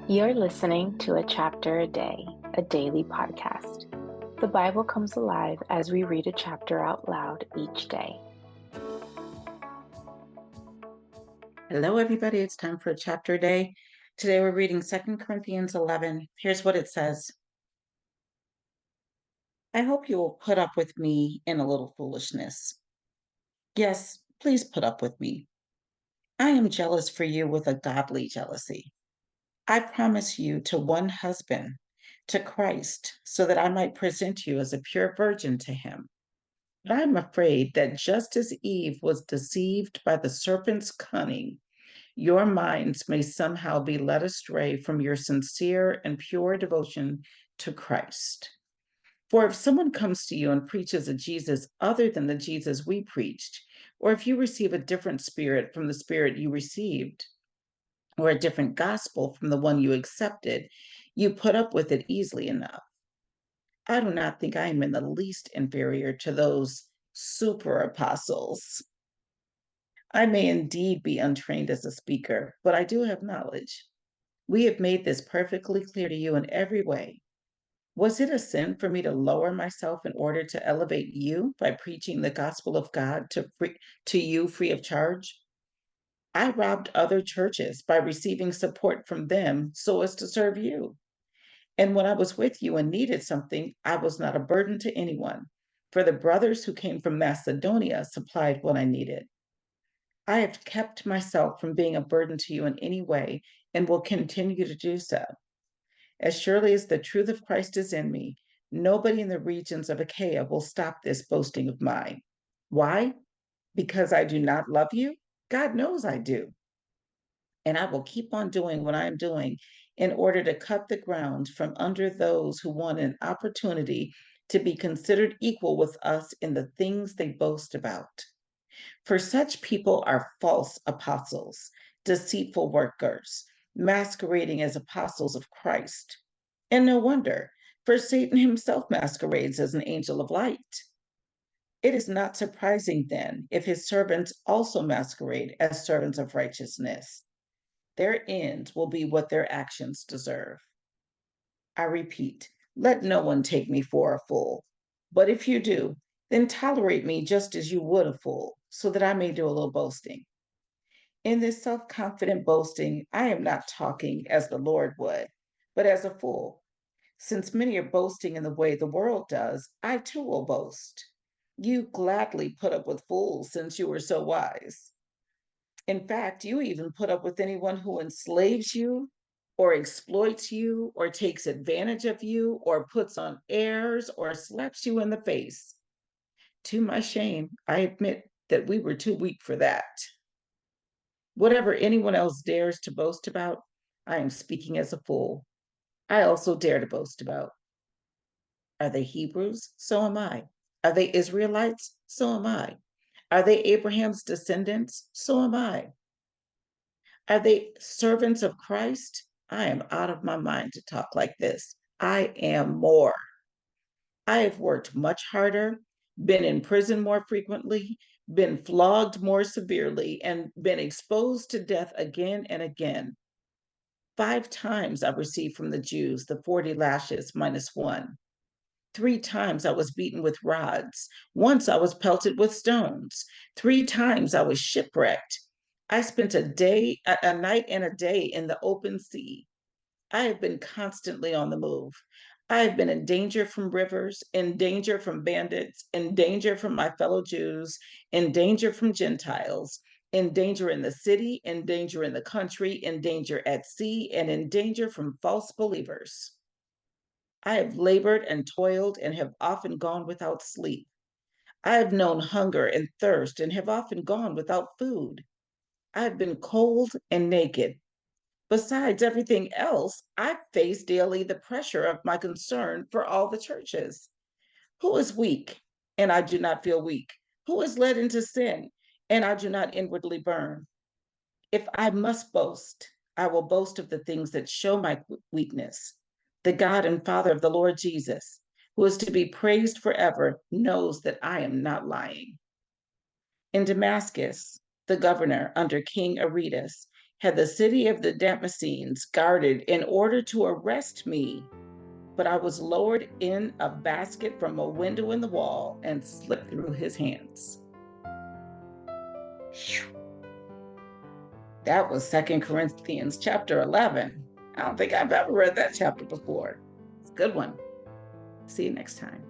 You're listening to A Chapter a Day, a daily podcast. The Bible comes alive as we read a chapter out loud each day. Hello, everybody. It's time for a chapter a day. Today we're reading 2 Corinthians 11. Here's what it says. I hope you will put up with me in a little foolishness. Yes, please put up with me. I am jealous for you with a godly jealousy. I promise you to one husband, to Christ, so that I might present you as a pure virgin to him. But I am afraid that just as Eve was deceived by the serpent's cunning, your minds may somehow be led astray from your sincere and pure devotion to Christ. For if someone comes to you and preaches a Jesus other than the Jesus we preached, or if you receive a different spirit from the spirit you received, or a different gospel from the one you accepted, you put up with it easily enough. I do not think I am in the least inferior to those super apostles. I may indeed be untrained as a speaker, but I do have knowledge. We have made this perfectly clear to you in every way. Was it a sin for me to lower myself in order to elevate you by preaching the gospel of God to you free of charge? I robbed other churches by receiving support from them so as to serve you. And when I was with you and needed something, I was not a burden to anyone, for the brothers who came from Macedonia supplied what I needed. I have kept myself from being a burden to you in any way and will continue to do so. As surely as the truth of Christ is in me, nobody in the regions of Achaia will stop this boasting of mine. Why? Because I do not love you? God knows I do. And I will keep on doing what I am doing in order to cut the ground from under those who want an opportunity to be considered equal with us in the things they boast about. For such people are false apostles, deceitful workers, masquerading as apostles of Christ. And no wonder, for Satan himself masquerades as an angel of light. It is not surprising then if his servants also masquerade as servants of righteousness. Their end will be what their actions deserve. I repeat, let no one take me for a fool. But if you do, then tolerate me just as you would a fool, so that I may do a little boasting. In this self confident boasting, I am not talking as the Lord would, but as a fool. Since many are boasting in the way the world does, I too will boast. You gladly put up with fools since you were so wise. In fact, you even put up with anyone who enslaves you or exploits you or takes advantage of you or puts on airs or slaps you in the face. To my shame, I admit that we were too weak for that. Whatever anyone else dares to boast about, I am speaking as a fool. I also dare to boast about. Are they Hebrews? So am I. Are they Israelites? So am I. Are they Abraham's descendants? So am I. Are they servants of Christ? I am out of my mind to talk like this. I am more. I have worked much harder, been in prison more frequently, been flogged more severely, and been exposed to death again and again. 5 times I received from the Jews the 40 lashes minus one. 3 times I was beaten with rods. Once I was pelted with stones. 3 times I was shipwrecked. I spent a night and a day in the open sea. I have been constantly on the move. I have been in danger from rivers, in danger from bandits, in danger from my fellow Jews, in danger from Gentiles, in danger in the city, in danger in the country, in danger at sea, and in danger from false believers. I have labored and toiled and have often gone without sleep. I have known hunger and thirst and have often gone without food. I have been cold and naked. Besides everything else, I face daily the pressure of my concern for all the churches. Who is weak and I do not feel weak? Who is led into sin and I do not inwardly burn? If I must boast, I will boast of the things that show my weakness. The God and Father of the Lord Jesus, who is to be praised forever, knows that I am not lying. In Damascus, the governor under King Aretas had the city of the Damascenes guarded in order to arrest me, but I was lowered in a basket from a window in the wall and slipped through his hands. That was 2 Corinthians chapter 11. I don't think I've ever read that chapter before. It's a good one. See you next time.